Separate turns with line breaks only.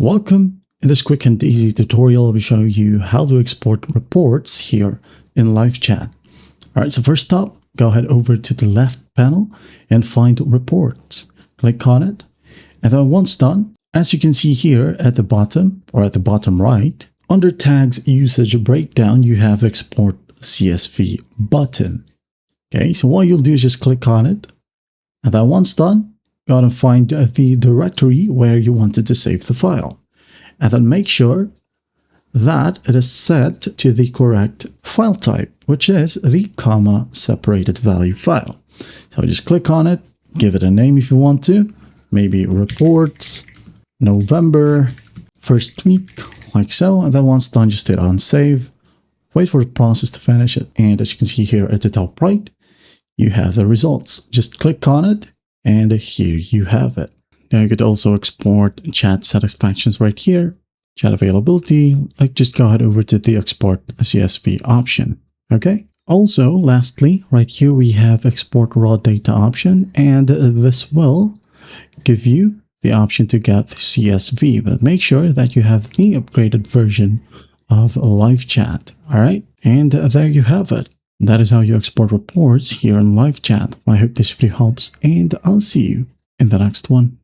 Welcome. In this quick and easy tutorial, I'll be showing you how to export reports here in LiveChat. All right, so first up, go ahead over to the left panel and find reports. Click on it. And then once done, as you can see here at the bottom or at the bottom right, under tags usage breakdown, you have export CSV button. Okay, so what you'll do is just click on it. And then once done, go ahead and find the directory where you wanted to save the file. And then make sure that it is set to the correct file type, which is the comma separated value file. So just click on it, give it a name if you want to, maybe reports, November, first week, like so. And then once done, just hit on save, wait for the process to finish it. And as you can see here at the top right, you have the results. Just click on it and here you have it. Now you could also export chat satisfactions right here, chat availability, like just go ahead over to the export CSV option. Okay. Also, lastly, right here we have export raw data option, and this will give you the option to get the CSV, but make sure that you have the upgraded version of LiveChat. All right. And there you have it. That is how you export reports here in LiveChat. I hope this video helps, and I'll see you in the next one.